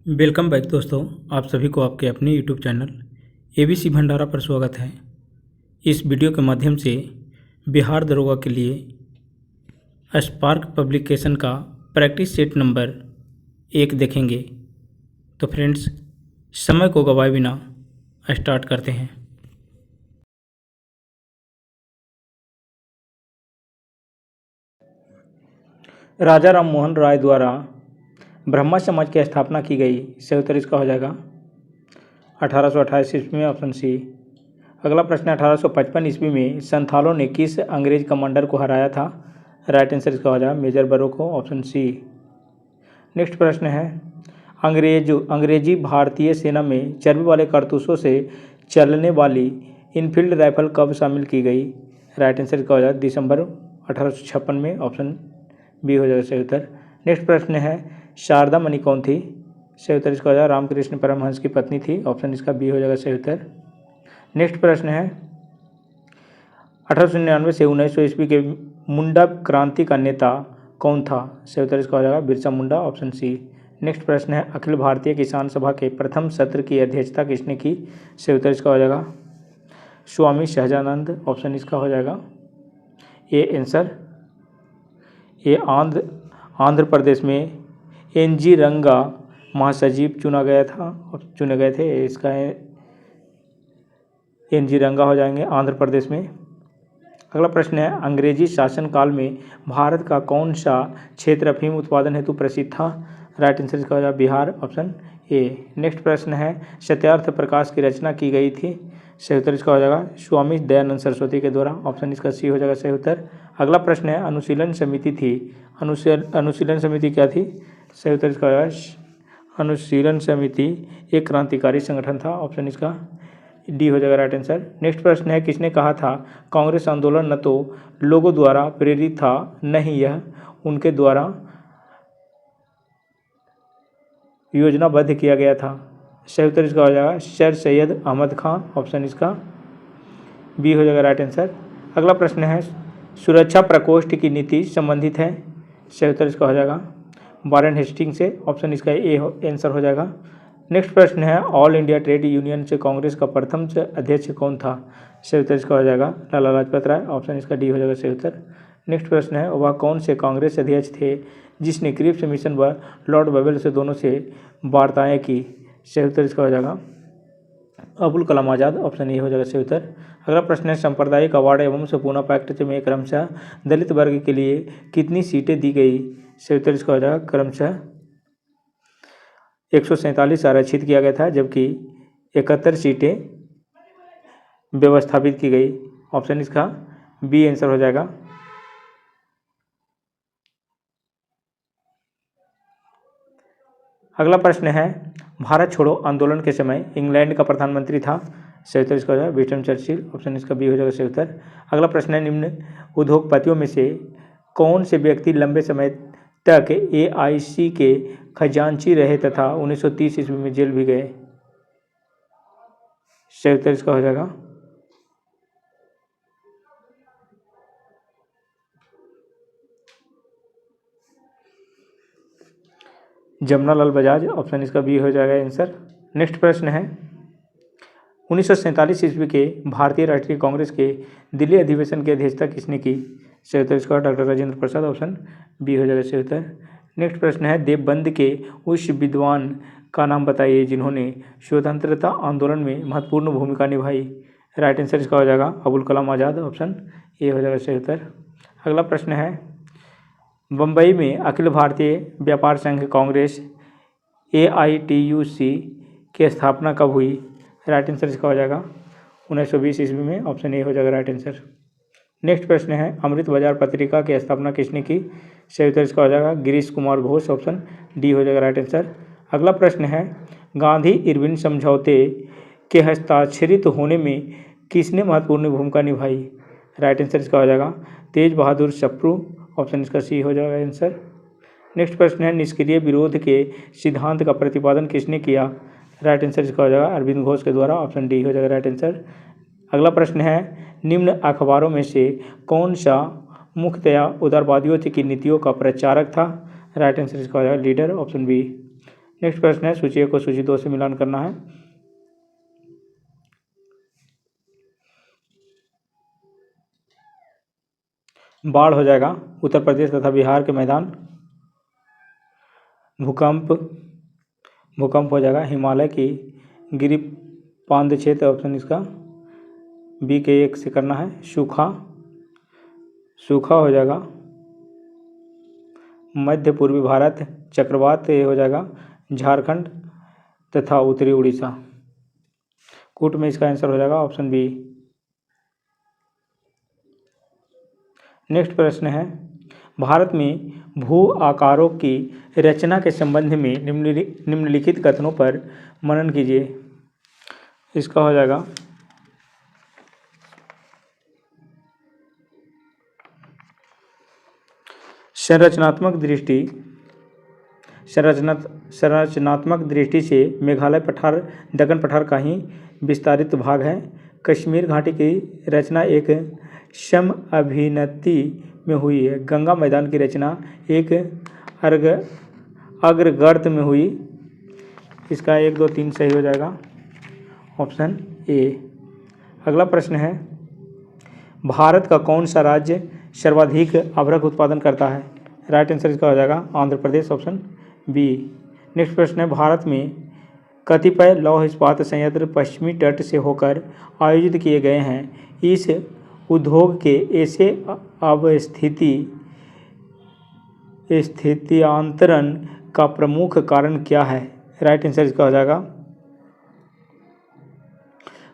Welcome back दोस्तों। आप सभी को आपके अपने यूट्यूब चैनल एबीसी भंडारा पर स्वागत है। इस वीडियो के माध्यम से बिहार दरोगा के लिए स्पार्क पब्लिकेशन का प्रैक्टिस सेट नंबर 1 देखेंगे। तो फ्रेंड्स, समय को गवाए बिना स्टार्ट करते हैं। राजा राम मोहन राय द्वारा ब्रह्मा समाज की स्थापना की गई। सही उत्तर इसका हो जाएगा 1828 ईस्वी में, ऑप्शन सी। अगला प्रश्न है 1855 ईस्वी में संथालों ने किस अंग्रेज कमांडर को हराया था? राइट आंसर इसका हो जाएगा मेजर बरो को, ऑप्शन सी। नेक्स्ट प्रश्न है अंग्रेजी भारतीय सेना में चर्बी वाले कारतूसों से चलने वाली इनफील्ड राइफल कब शामिल की गई? राइट आंसर इसका हो जाएगा दिसंबर 1856 में, ऑप्शन बी हो जाएगा सही उत्तर। नेक्स्ट प्रश्न है शारदा मणि कौन थी? सही उत्तर इसका हो जाएगा रामकृष्ण परमहंस की पत्नी थी, ऑप्शन इसका बी हो जाएगा सही उत्तर। नेक्स्ट प्रश्न है 1899 से 1900 ईस्वी के मुंडा क्रांति का नेता कौन था? सही उत्तर इसका हो जाएगा Birsa Munda, option C. Next प्रश्न है अखिल भारतीय किसान सभा के प्रथम सत्र की अध्यक्षता किसने की? सही उत्तर इसका हो जाएगा स्वामी सहजानंद, ऑप्शन इसका हो जाएगा ए आंसर। ये आंध्र प्रदेश में एनजी रंगा महासचिव चुने गए थे। इसका एनजी रंगा हो जाएंगे आंध्र प्रदेश में। अगला प्रश्न है अंग्रेजी शासनकाल में भारत का कौन सा क्षेत्र अफीम उत्पादन हेतु प्रसिद्ध था? राइट आंसर इसका हो जाएगा बिहार, ऑप्शन ए। नेक्स्ट प्रश्न है सत्यार्थ प्रकाश की रचना की गई थी? सही उत्तर इसका हो जाएगा स्वामी दयानंद सरस्वती के द्वारा, ऑप्शन इसका सी हो जाएगा सही उत्तर। अगला प्रश्न है अनुशीलन समिति थी, अनुशीलन समिति क्या थी? सही उत्तर इसका हो जाएगा अनुशीलन समिति एक क्रांतिकारी संगठन था, ऑप्शन इसका डी हो जाएगा राइट आंसर। नेक्स्ट प्रश्न है किसने कहा था कांग्रेस आंदोलन न तो लोगों द्वारा प्रेरित था न ही यह उनके द्वारा योजनाबद्ध किया गया था? सही उत्तर इसका हो जाएगा सर सैयद अहमद खां, ऑप्शन इसका बी हो जाएगा राइट आंसर। अगला प्रश्न है सुरक्षा प्रकोष्ठ की नीति संबंधित है? सही उत्तर इसका हो जाएगा वारेन हेस्टिंग से, ऑप्शन इसका ए आंसर हो जाएगा। नेक्स्ट प्रश्न है ऑल इंडिया ट्रेड यूनियन से कांग्रेस का प्रथम अध्यक्ष कौन था? सही उत्तर इसका हो जाएगा लाला लाजपत राय, ऑप्शन इसका डी हो जाएगा सही उत्तर। नेक्स्ट प्रश्न है वह कौन से कांग्रेस अध्यक्ष थे जिसने क्रिप्स मिशन व लॉर्ड वेबल से दोनों से वार्ताएं की? सही उत्तर इसका हो जाएगा अबुल कलाम आज़ाद, ऑप्शन ए हो जाएगा सही उत्तर। अगला प्रश्न है सांप्रदायिक अवार्ड एवं सपूना पैक्ट में क्रमशः दलित वर्ग के लिए कितनी सीटें दी गई? सही उत्तर इसका हो जाएगा क्रमशः 147 आरक्षित किया गया था, जबकि 71 सीटें व्यवस्थापित की गई, ऑप्शन इसका बी आंसर हो जाएगा। अगला प्रश्न है भारत छोड़ो आंदोलन के समय इंग्लैंड का प्रधानमंत्री था? सही उत्तर इसका हो जाएगा विंस्टन चर्चिल, ऑप्शन इसका बी हो जाएगा सही उत्तर। अगला प्रश्न है निम्न उद्योगपतियों में से कौन से व्यक्ति लंबे समय तक एआईसी के खजांची रहे तथा 1930 ईस्वी में जेल भी गए? सही उत्तर इसका हो जाएगा जमनालाल बजाज, ऑप्शन इसका बी हो जाएगा आंसर। नेक्स्ट प्रश्न है 1947 ईस्वी के भारतीय राष्ट्रीय कांग्रेस के दिल्ली अधिवेशन की अध्यक्षता किसने की? सही उत्तर इसका doctor Rajendra Prasad, option B हो जाएगा सही उत्तर। नेक्स्ट प्रश्न है देवबंद के उस विद्वान का नाम बताइए जिन्होंने स्वतंत्रता आंदोलन में महत्वपूर्ण भूमिका निभाई? राइट आंसर इसका हो जाएगा अबुल कलाम आज़ाद, ऑप्शन ए हो जाएगा सही उत्तर। अगला प्रश्न है बम्बई में अखिल भारतीय व्यापार संघ कांग्रेस AITUC की स्थापना कब हुई? राइट आंसर इसका हो जाएगा 1920 ईस्वी में, ऑप्शन ए हो जाएगा राइट आंसर। नेक्स्ट प्रश्न है अमृत बाजार पत्रिका की स्थापना किसने की? सही उत्तर इसका हो जाएगा गिरीश कुमार घोष, ऑप्शन डी हो जाएगा राइट आंसर। अगला प्रश्न है गांधी इरविन समझौते के हस्ताक्षरित होने में किसने महत्वपूर्ण भूमिका निभाई? राइट आंसर इसका हो जाएगा तेज बहादुर सप्रू, ऑप्शन इसका सी हो जाएगा आंसर। नेक्स्ट प्रश्न है निष्क्रिय विरोध के सिद्धांत का प्रतिपादन किसने किया? राइट आंसर इसका हो जाएगा अरविंद घोष के द्वारा, ऑप्शन डी हो जाएगा राइट आंसर। अगला प्रश्न है निम्न अखबारों में से कौन सा मुख्यतया उदारवादियों की नीतियों का प्रचारक था? राइट आंसर इसका हो जाएगा लीडर, ऑप्शन बी। नेक्स्ट प्रश्न है सूची 1 को सूची 2 से मिलान करना है। बाढ़ हो जाएगा उत्तर प्रदेश तथा बिहार के मैदान। भूकंप हो जाएगा हिमालय की गिरिपाद क्षेत्र, ऑप्शन इसका बी के 1 से करना है। सूखा हो जाएगा मध्य पूर्वी भारत। चक्रवात ये हो जाएगा झारखंड तथा उत्तरी उड़ीसा। कूट में इसका आंसर हो जाएगा ऑप्शन बी। नेक्स्ट प्रश्न है भारत में भू आकारों की रचना के संबंध में निम्नलिखित कथनों पर मनन कीजिए। इसका हो जाएगा संरचनात्मक दृष्टि से मेघालय पठार दक्कन पठार का ही विस्तारित भाग है। कश्मीर घाटी की रचना एक सम अभिनति में हुई है। गंगा मैदान की रचना एक अग्रगर्त में हुई। इसका 1, 2, 3 सही हो जाएगा ऑप्शन ए। अगला प्रश्न है भारत का कौन सा राज्य सर्वाधिक अभ्रक उत्पादन करता है? राइट आंसर इसका हो जाएगा Andhra Pradesh, option B. Next प्रश्न है भारत में कतिपय लौह इस्पात संयंत्र पश्चिमी तट से होकर आयोजित किए गए हैं। इस उद्योग के ऐसे स्थित्यांतरण का प्रमुख कारण क्या है? राइट आंसर इसका हो जाएगा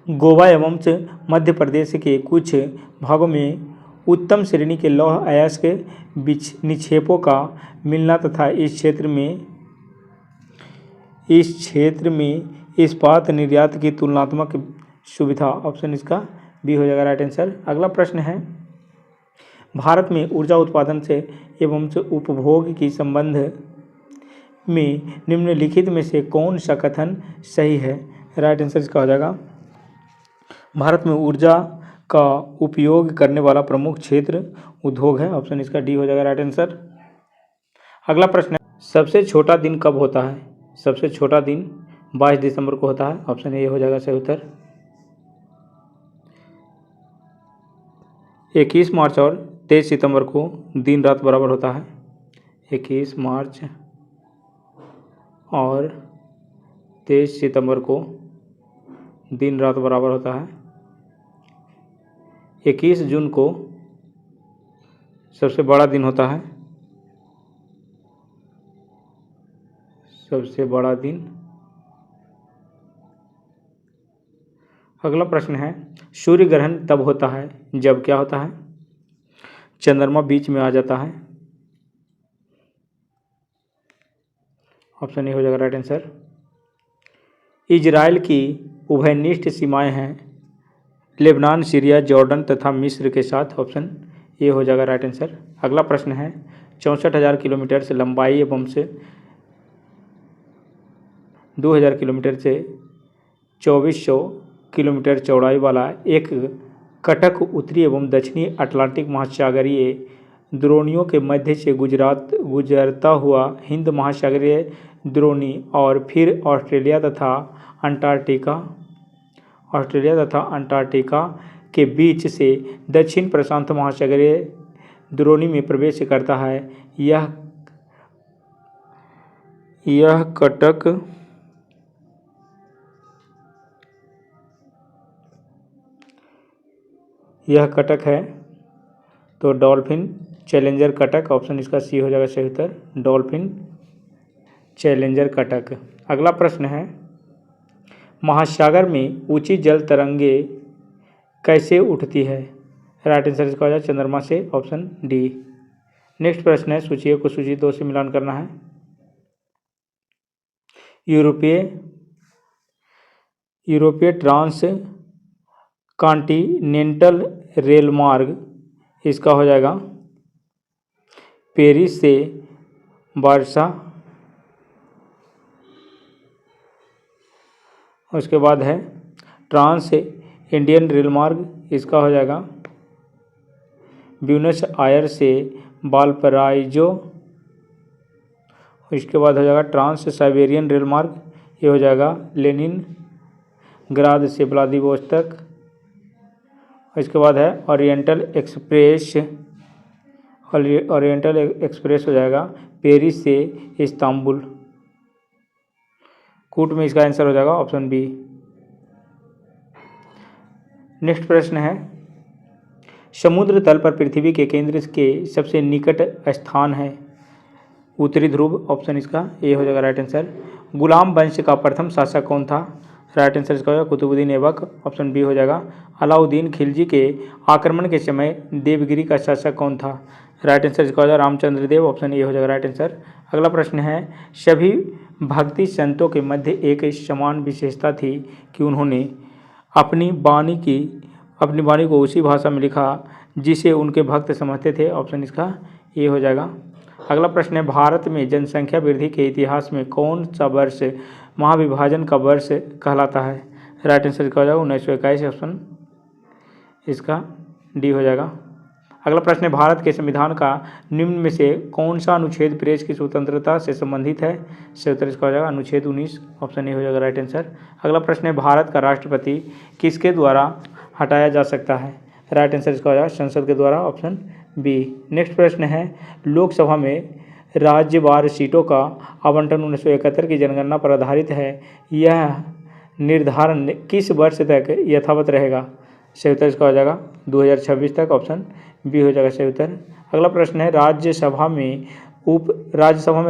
गोवा एवं मध्य प्रदेश के कुछ भागों में उत्तम श्रेणी के लौह अयस्क निक्षेपों का मिलना तथा इस क्षेत्र में इस्पात निर्यात की तुलनात्मक सुविधा, ऑप्शन इसका बी हो जाएगा राइट आंसर। अगला प्रश्न है भारत में ऊर्जा उत्पादन से एवं उपभोग की संबंध में निम्नलिखित में से कौन सा कथन सही है? राइट आंसर इसका हो जाएगा भारत में ऊर्जा का उपयोग करने वाला प्रमुख क्षेत्र उद्योग है, ऑप्शन इसका डी हो जाएगा राइट आंसर। अगला प्रश्न है सबसे छोटा दिन कब होता है? सबसे छोटा दिन 22 दिसंबर को होता है, ऑप्शन ए हो जाएगा सही उत्तर। 21 मार्च और 23 सितंबर को दिन रात बराबर होता है। 21 मार्च और 23 सितंबर को दिन रात बराबर होता है। 21 जून को सबसे बड़ा दिन होता है, सबसे बड़ा दिन। अगला प्रश्न है सूर्य ग्रहण तब होता है जब क्या होता है? चंद्रमा बीच में आ जाता है, ऑप्शन ए हो जाएगा राइट आंसर। इजराइल की उभयनिष्ठ सीमाएं हैं लेबनान, सीरिया, जॉर्डन तथा मिस्र के साथ, ऑप्शन ए हो जाएगा राइट आंसर। अगला प्रश्न है 64,000 किलोमीटर से लंबाई एवं से 2,000 किलोमीटर से 2400 किलोमीटर चौड़ाई वाला एक कटक उत्तरी एवं दक्षिणी अटलांटिक महासागरीय द्रोणियों के मध्य से गुजरता हुआ हिंद महासागरीय द्रोणी और फिर ऑस्ट्रेलिया तथा अंटार्कटिका के बीच से दक्षिण प्रशांत महासागरीय द्रोणी में प्रवेश करता है। यह कटक है तो डॉल्फिन चैलेंजर कटक, ऑप्शन इसका सी हो जाएगा सही उत्तर, डॉल्फिन चैलेंजर कटक। अगला प्रश्न है महासागर में ऊंची जल तरंगे कैसे उठती है? राइट आंसर इसका हो जाएगा चंद्रमा से, ऑप्शन डी। नेक्स्ट प्रश्न है सूची 1 को सूची 2 से मिलान करना है। यूरोपीय ट्रांस कॉन्टिनेंटल रेलमार्ग, इसका हो जाएगा पेरिस से वार्सा, उसके बाद है ट्रांस इंडियन रेलमार्ग, इसका हो जाएगा ब्यूनस आयर्स से वालपराइजो, इसके बाद हो जाएगा ट्रांस साइबेरियन रेल मार्ग, ये हो जाएगा लेनिन ग्राद से व्लादिवोस्तोक। इसके बाद है ओरिएंटल एक्सप्रेस, ओरिएंटल एक्सप्रेस हो जाएगा पेरिस से इस्तांबुल। कूट में इसका आंसर हो जाएगा ऑप्शन बी। नेक्स्ट प्रश्न है, समुद्र तल पर पृथ्वी के केंद्र के सबसे निकट स्थान है उत्तरी ध्रुव, ऑप्शन इसका ए हो जाएगा राइट आंसर। गुलाम वंश का प्रथम शासक कौन था? राइट आंसर इसका होगा कुतुबुद्दीन ऐबक, ऑप्शन बी हो जाएगा। अलाउद्दीन खिलजी के आक्रमण के समय देवगिरी का शासक कौन था? राइट आंसर इसका हो जाएगा रामचंद्र देव, ऑप्शन ए हो जाएगा राइट आंसर। अगला प्रश्न है, सभी भक्ति संतों के मध्य एक समान विशेषता थी कि उन्होंने अपनी वाणी को उसी भाषा में लिखा जिसे उनके भक्त समझते थे, ऑप्शन इसका ए हो जाएगा। अगला प्रश्न है, भारत में जनसंख्या वृद्धि के इतिहास में कौन सा वर्ष महाविभाजन का वर्ष कहलाता है? राइट आंसर इसका हो जाएगा 1921, ऑप्शन इसका डी हो जाएगा। अगला प्रश्न है, भारत के संविधान का निम्न में से कौन सा अनुच्छेद प्रेस की स्वतंत्रता से संबंधित है? सही उत्तर इसका हो जाएगा अनुच्छेद 19, ऑप्शन ए हो जाएगा राइट आंसर। अगला प्रश्न है, भारत का राष्ट्रपति किसके द्वारा हटाया जा सकता है? राइट आंसर इसका हो जाएगा संसद के द्वारा, ऑप्शन बी। नेक्स्ट प्रश्न है, लोकसभा में राज्यवार सीटों का आवंटन 1971 की जनगणना पर आधारित है, यह निर्धारण किस वर्ष तक यथावत रहेगा? सही उत्तर इसका हो जाएगा 2026 तक, ऑप्शन बी हो जाएगा सही उत्तर। अगला प्रश्न है, राज्यसभा में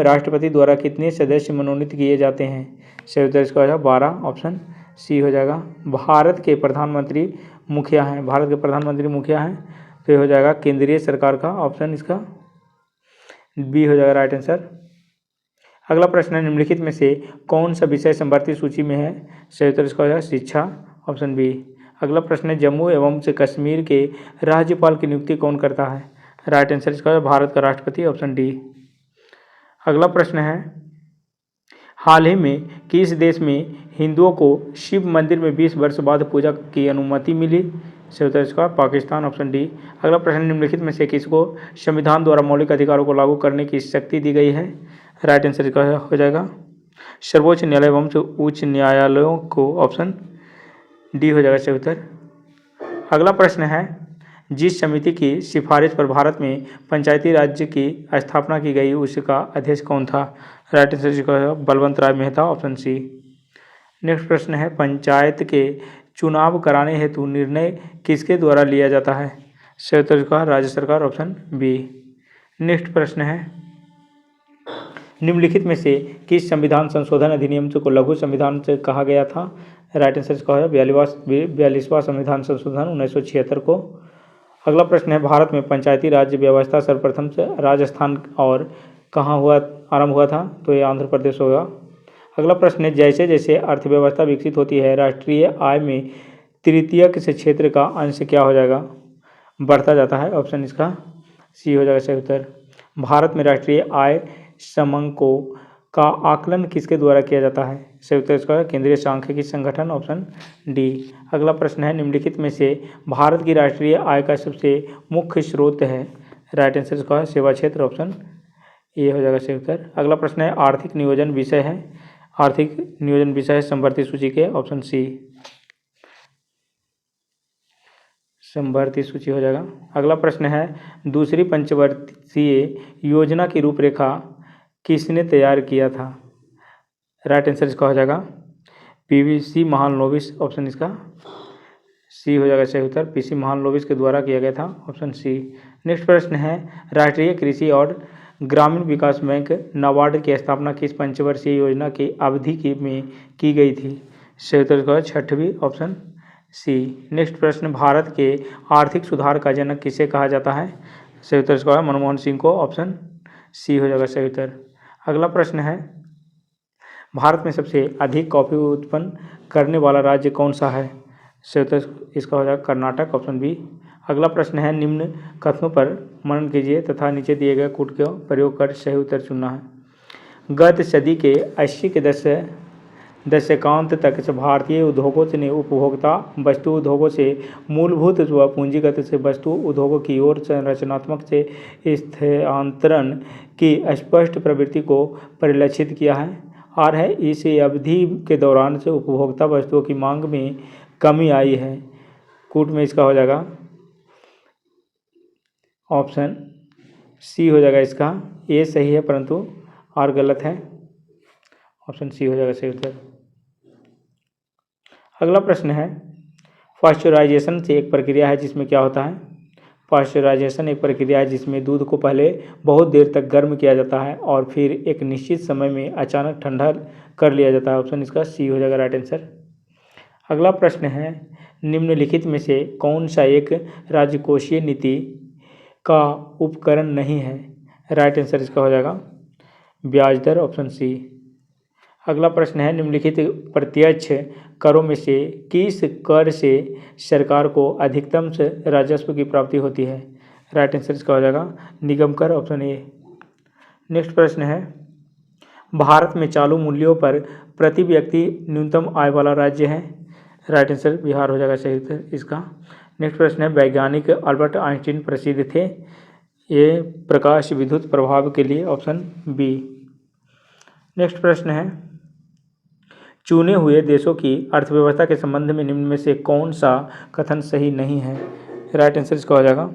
राष्ट्रपति द्वारा कितने सदस्य मनोनीत किए जाते हैं? सही उत्तर इसका हो जाएगा 12, ऑप्शन सी हो जाएगा। भारत के प्रधानमंत्री मुखिया हैं, तो ये हो जाएगा केंद्रीय सरकार का, ऑप्शन इसका बी हो जाएगा राइट आंसर। अगला प्रश्न है, निम्नलिखित में से कौन सा विषय समवर्ती सूची में है? सही उत्तर इसका हो जाएगा शिक्षा, ऑप्शन बी। अगला प्रश्न है, जम्मू एवं कश्मीर के राज्यपाल की नियुक्ति कौन करता है? राइट आंसर इसका है भारत का राष्ट्रपति, ऑप्शन डी। अगला प्रश्न है, हाल ही में किस देश में हिंदुओं को शिव मंदिर में 20 वर्ष बाद पूजा की अनुमति मिली? सही उत्तर इसका पाकिस्तान, ऑप्शन डी। अगला प्रश्न, निम्नलिखित में से किसको संविधान द्वारा मौलिक अधिकारों को लागू करने की शक्ति दी गई है? राइट आंसर इसका हो जाएगा सर्वोच्च न्यायालय एवं उच्च न्यायालयों को, ऑप्शन डी हो जाएगा सही उत्तर। अगला प्रश्न है, जिस समिति की सिफारिश पर भारत में पंचायती राज्य की स्थापना की गई उसका अध्यक्ष कौन था? राइट आंसर इसका बलवंत राय मेहता, ऑप्शन सी। नेक्स्ट प्रश्न है, पंचायत के चुनाव कराने हेतु निर्णय किसके द्वारा लिया जाता है? सही उत्तर इसका राज्य सरकार, ऑप्शन बी। नेक्स्ट प्रश्न है, निम्नलिखित में से किस संविधान संशोधन अधिनियम को लघु संविधान से कहा गया था? राइट आंसर इसका है 42वां संविधान संशोधन 1976 को। अगला प्रश्न है, भारत में पंचायती राज्य व्यवस्था सर्वप्रथम से राजस्थान और कहाँ आरंभ हुआ था? तो ये आंध्र प्रदेश होगा। अगला प्रश्न है, जैसे जैसे अर्थव्यवस्था विकसित होती है राष्ट्रीय आय में तृतीयक से क्षेत्र का अंश क्या हो जाएगा? बढ़ता जाता है, ऑप्शन इसका सी हो जाएगा सही उत्तर। भारत में राष्ट्रीय आय समंको का आकलन किसके द्वारा किया जाता है? सही उत्तर इसका केंद्रीय सांख्यिकी संगठन, ऑप्शन डी। अगला प्रश्न है, निम्नलिखित में से भारत की राष्ट्रीय आय का सबसे मुख्य स्रोत है? राइट आंसर इसका है सेवा क्षेत्र, ऑप्शन ए हो जाएगा सही उत्तर। अगला प्रश्न है, आर्थिक नियोजन विषय है समवर्ती सूची के, ऑप्शन सी समवर्ती सूची हो जाएगा। अगला प्रश्न है, दूसरी पंचवर्षीय योजना की रूपरेखा किसने तैयार किया था? राइट आंसर इसका हो जाएगा पीवीसी महालनोबिस, ऑप्शन इसका सी हो जाएगा सही उत्तर। पीसी महालनोबिस के द्वारा किया गया था, ऑप्शन सी। नेक्स्ट प्रश्न है, राष्ट्रीय कृषि और ग्रामीण विकास बैंक नाबार्ड की स्थापना किस पंचवर्षीय योजना की अवधि में की गई थी? सही उत्तर इसका 6वीं, ऑप्शन सी। नेक्स्ट प्रश्न, भारत के आर्थिक सुधार का जनक किसे कहा जाता है? सही उत्तर इसका है मनमोहन सिंह को, ऑप्शन सी हो जाएगा सही उत्तर। अगला प्रश्न है, भारत में सबसे अधिक कॉफी उत्पन्न करने वाला राज्य कौन सा है? सही उत्तर इसका हो जाएगा कर्नाटक, ऑप्शन बी। अगला प्रश्न है, निम्न कथनों पर मनन कीजिए तथा नीचे दिए गए कूट का प्रयोग कर सही उत्तर चुनना है। गत सदी के 80 के दशकांत तक से भारतीय उद्योगों ने उपभोक्ता वस्तु उद्योगों से मूलभूत व पूंजीगत से वस्तु उद्योगों की ओर संरचनात्मक से स्थानांतरण की स्पष्ट प्रवृत्ति को परिलक्षित किया है। इस अवधि के दौरान से उपभोक्ता वस्तुओं की मांग में कमी आई है। कूट में इसका हो जाएगा ऑप्शन सी हो जाएगा। इसका ए सही है परंतु आर गलत है। ऑप्शन सी हो जाएगा सही उत्तर। अगला प्रश्न है, पाश्चराइजेशन से एक प्रक्रिया है जिसमें क्या होता है। पाश्चराइजेशन एक प्रक्रिया है जिसमें दूध को पहले बहुत देर तक गर्म किया जाता है और फिर एक निश्चित समय में अचानक ठंडा कर लिया जाता है। ऑप्शन इसका सी हो जाएगा राइट आंसर। अगला प्रश्न है, निम्नलिखित में से कौन सा एक राजकोषीय नीति का उपकरण नहीं है। राइट आंसर इसका हो जाएगा ब्याज दर। Option C. अगला प्रश्न है, निम्नलिखित प्रत्यक्ष करों में से किस कर से सरकार को अधिकतम से राजस्व की प्राप्ति होती है। राइट आंसर इसका हो जाएगा निगम कर। Option A. नेक्स्ट प्रश्न है, भारत में चालू मूल्यों पर प्रति व्यक्ति न्यूनतम आय वाला राज्य है। राइट आंसर बिहार हो जाएगा सही उत्तर इसका। नेक्स्ट प्रश्न है, वैज्ञानिक अल्बर्ट आइंस्टीन प्रसिद्ध थे, ये प्रकाश विद्युत प्रभाव के लिए। Option B. नेक्स्ट प्रश्न है, चुने हुए देशों की अर्थव्यवस्था के संबंध में निम्न में से कौन सा कथन सही नहीं है। राइट आंसर इसका हो जाएगा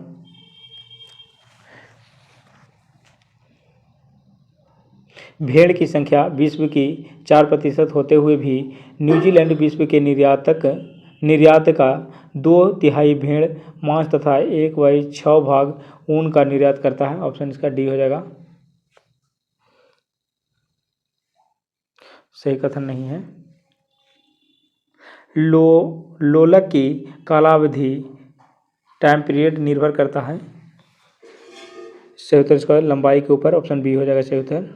भेड़ की संख्या विश्व की 4% होते हुए भी न्यूजीलैंड विश्व के निर्यात का 2/3 भेड़ मांस तथा 1/6 भाग ऊन का निर्यात करता है। ऑप्शन इसका डी हो जाएगा सही कथन नहीं है। लोलक की कालावधि टाइम पीरियड निर्भर करता है सही उत्तर इसका लंबाई के ऊपर। ऑप्शन बी हो जाएगा सही उत्तर।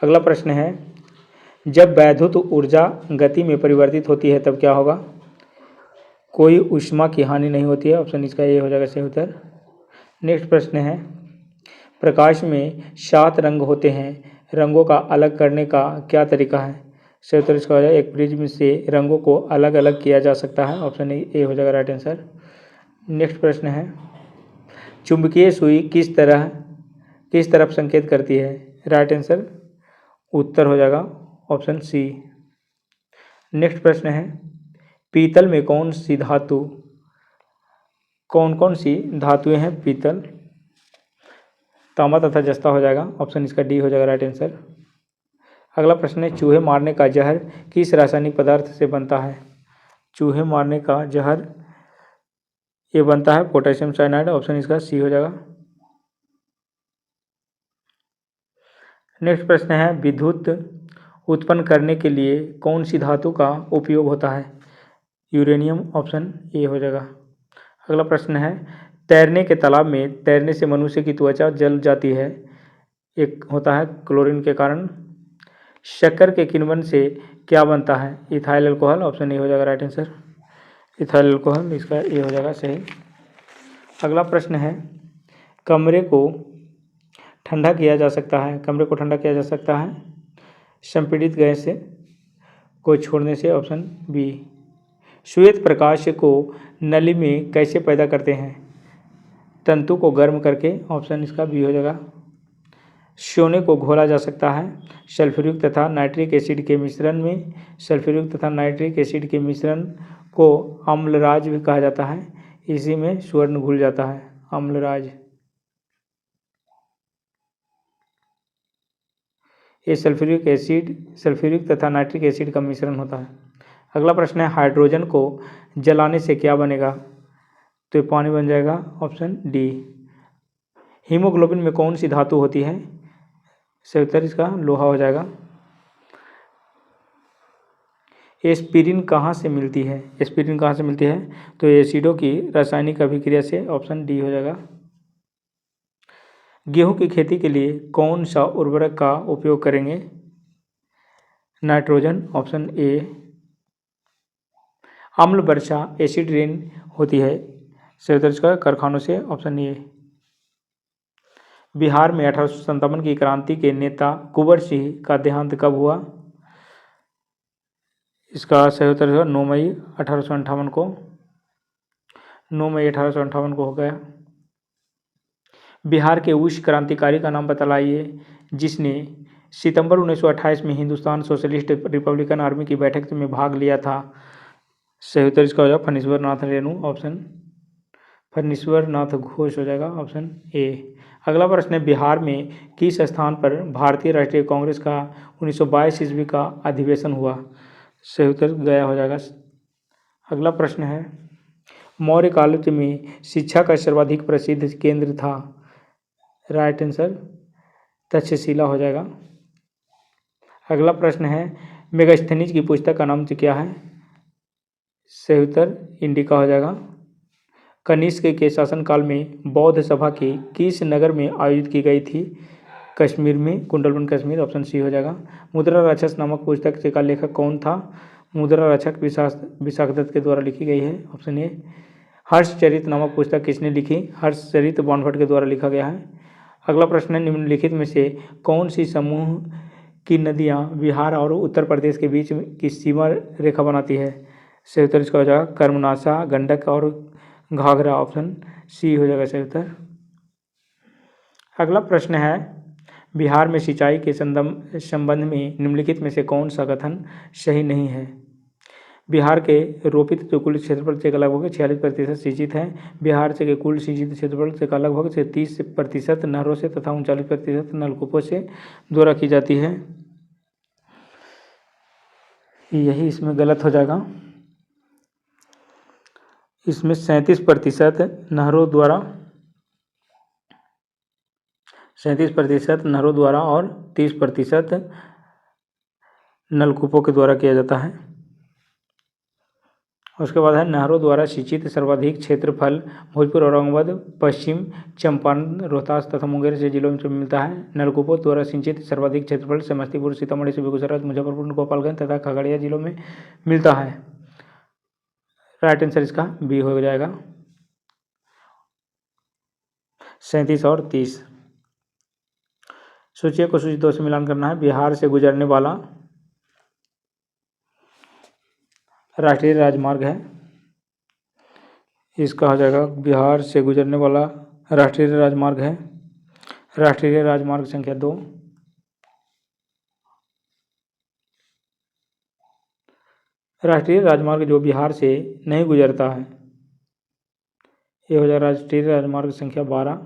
अगला प्रश्न है, जब वैद्युत ऊर्जा गति में परिवर्तित होती है तब क्या होगा। कोई ऊष्मा की हानि नहीं होती है। ऑप्शन इसका ये हो जाएगा सही उत्तर। नेक्स्ट प्रश्न है, प्रकाश में 7 रंग होते हैं, रंगों का अलग करने का क्या तरीका है। सही उत्तर इसका हो जाएगा एक प्रिज्म से रंगों को अलग अलग किया जा सकता है। ऑप्शन ए हो जाएगा राइट आंसर। नेक्स्ट प्रश्न है, चुंबकीय सुई किस तरफ संकेत करती है। राइट आंसर उत्तर हो जाएगा ऑप्शन सी। नेक्स्ट प्रश्न है, पीतल में कौन कौन सी धातुएं हैं। पीतल, तांबा तथा जस्ता हो जाएगा। ऑप्शन इसका डी हो जाएगा राइट आंसर। अगला प्रश्न है, चूहे मारने का जहर किस रासायनिक पदार्थ से बनता है। चूहे मारने का जहर ये बनता है पोटेशियम साइनाइड। ऑप्शन इसका सी हो जाएगा। नेक्स्ट प्रश्न है, विद्युत उत्पन्न करने के लिए कौन सी धातु का उपयोग होता है। यूरेनियम। ऑप्शन ए हो जाएगा। अगला प्रश्न है, तैरने के तालाब में तैरने से मनुष्य की त्वचा जल जाती है, एक होता है क्लोरीन के कारण। शक्कर के किण्वन से क्या बनता है। Ethyl alcohol. ऑप्शन ए हो जाएगा राइट आंसर इथाइल अल्कोहल, इसका ए हो जाएगा सही। अगला प्रश्न है, कमरे को ठंडा किया जा सकता है संपीड़ित गैस को छोड़ने से। Option B. श्वेत प्रकाश को नली में कैसे पैदा करते हैं। तंतु को गर्म करके। ऑप्शन इसका बी हो जाएगा। सोने को घोला जा सकता है सल्फ्यूरिक तथा नाइट्रिक एसिड के मिश्रण में। सल्फ्यूरिक तथा नाइट्रिक एसिड के मिश्रण को अम्लराज भी कहा जाता है, इसी में स्वर्ण घुल जाता है अम्लराज। ये सल्फ्यूरिक तथा नाइट्रिक एसिड का मिश्रण होता है। अगला प्रश्न है, हाइड्रोजन को जलाने से क्या बनेगा। तो ये पानी बन जाएगा। Option D. हीमोग्लोबिन में कौन सी धातु होती है। सही उत्तर इसका लोहा हो जाएगा। एस्पिरिन कहाँ से मिलती है। तो एसिडों की रासायनिक अभिक्रिया से। ऑप्शन डी हो जाएगा। गेहूं की खेती के लिए कौन सा उर्वरक का उपयोग करेंगे। नाइट्रोजन। Option A. अम्ल वर्षा एसिड रेन होती है सही उत्तर इसका कारखानों से। Option A. बिहार में 1857 की क्रांति के नेता कुंवर सिंह का देहांत कब हुआ। इसका सही उत्तर है 9 मई 1858 को, 9 मई 1858 को हो गया। बिहार के उस क्रांतिकारी का नाम बतलाइए जिसने सितंबर 1928 में हिंदुस्तान सोशलिस्ट रिपब्लिकन आर्मी की बैठक में भाग लिया था। सही उत्तर इसका हो जाएगा फणीश्वर नाथ रेणु, ऑप्शन फणीश्वर नाथ घोष हो जाएगा, ऑप्शन ए। अगला प्रश्न है, बिहार में किस स्थान पर भारतीय राष्ट्रीय कांग्रेस का 1922 ईस्वी का अधिवेशन हुआ। सही उत्तर गया हो जाएगा। अगला प्रश्न है, मौर्य काल में शिक्षा का सर्वाधिक प्रसिद्ध केंद्र था। राइट आंसर तक्षशिला हो जाएगा। अगला प्रश्न है, मेगास्थनीज की पुस्तक का नाम क्या है। सही उत्तर इंडिका हो जाएगा। कनिष्क के शासनकाल में बौद्ध सभा के किस नगर में आयोजित की गई थी। कश्मीर में, कुंडलबन कश्मीर, ऑप्शन सी हो जाएगा। मुद्रा राक्षस नामक पुस्तक का लेखक कौन था। मुद्रा रक्षक विशाखदत्त के द्वारा लिखी गई है, ऑप्शन ए। हर्षचरित नामक पुस्तक किसने लिखी। हर्षचरित बाणभट्ट के द्वारा लिखा गया है। अगला प्रश्न है, निम्नलिखित में से कौन सी समूह की नदियाँ बिहार और उत्तर प्रदेश के बीच की सीमा रेखा बनाती है। सही उत्तर इसका हो जाएगा कर्मनाशा, गंडक और घाघरा, ऑप्शन सी हो जाएगा सही उत्तर। अगला प्रश्न है, बिहार में सिंचाई के संबंध में निम्नलिखित में से कौन सा कथन सही नहीं है। बिहार के रोपित जो कुल क्षेत्रफल से लगभग 46% सिंचित है। बिहार से के कुल सिंचित क्षेत्रफल से लगभग 30% नहरों से तथा 39% नलकूपों से द्वारा की जाती है। यही इसमें गलत हो जाएगा। इसमें 37% नहरों द्वारा और 30% नलकूपों के द्वारा किया जाता है। उसके बाद है, नहरों द्वारा सिंचित सर्वाधिक क्षेत्रफल भोजपुर, औरंगाबाद, पश्चिम चंपारण, रोहतास तथा मुंगेर से जिलों में मिलता है। नलकूपों द्वारा सिंचित सर्वाधिक क्षेत्रफल समस्तीपुर, सीतामढ़ी से बेगूसराय, मुजफ्फरपुर, गोपालगंज तथा खगड़िया जिलों में मिलता है। राइट आंसर इसका बी हो जाएगा। 37 और 30। सूची को सूची 2 से मिलान करना है। बिहार से गुजरने वाला राष्ट्रीय राजमार्ग है। इसका हो जाएगा बिहार से गुजरने वाला राष्ट्रीय राजमार्ग है राष्ट्रीय राजमार्ग संख्या 2। राष्ट्रीय राजमार्ग जो बिहार से नहीं गुजरता है ये हो जाएगा राष्ट्रीय राजमार्ग संख्या 12।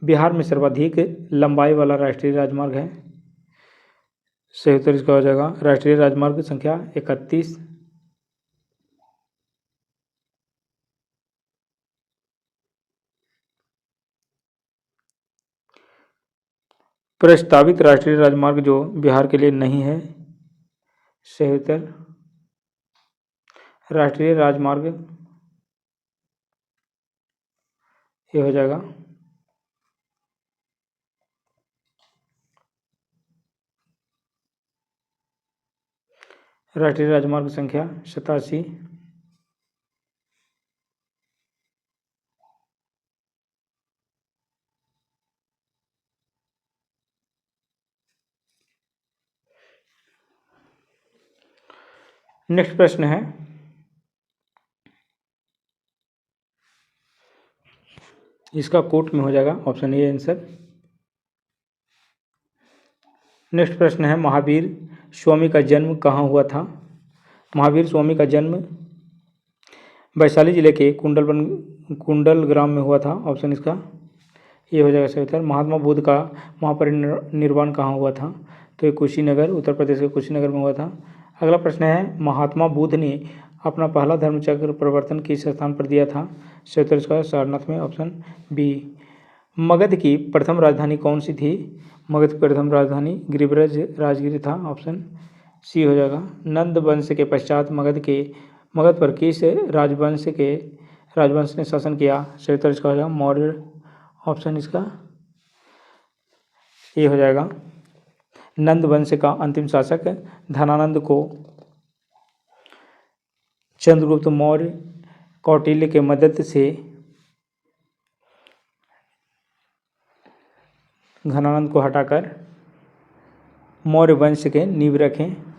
बिहार में सर्वाधिक लंबाई वाला राष्ट्रीय राजमार्ग है। सही उत्तर इसका हो जाएगा राष्ट्रीय राजमार्ग संख्या 31। प्रस्तावित राष्ट्रीय राजमार्ग जो बिहार के लिए नहीं है। सही उत्तर राष्ट्रीय राजमार्ग ये हो जाएगा। राष्ट्रीय राजमार्ग संख्या 87। नेक्स्ट प्रश्न है, इसका कोट में हो जाएगा, ऑप्शन ए आंसर। नेक्स्ट प्रश्न है, महावीर स्वामी का जन्म कहाँ हुआ था। महावीर स्वामी का जन्म वैशाली जिले के कुंडल ग्राम में हुआ था। ऑप्शन इसका ये हो जाएगा सही उत्तर। महात्मा बुद्ध का महापरिनिर्वाण कहाँ हुआ था। तो ये कुशीनगर, उत्तर प्रदेश के कुशीनगर में हुआ था। अगला प्रश्न है, महात्मा बुद्ध ने अपना पहला धर्मचक्र प्रवर्तन किस स्थान पर दिया था। सही उत्तर इसका सारनाथ में, ऑप्शन बी। मगध की प्रथम राजधानी कौन सी थी। मगध की प्रथम राजधानी गिरिब्रज राजगिरी था, ऑप्शन सी हो जाएगा। नंद वंश के पश्चात मगध पर किस राजवंश ने शासन किया। सही उत्तर इसका हो जाएगा मौर्य, ऑप्शन इसका ये हो जाएगा। नंद वंश का अंतिम शासक धनानंद को चंद्रगुप्त मौर्य कौटिल्य के मदद से घनानंद को हटाकर मौर्य वंश के नींव रखें।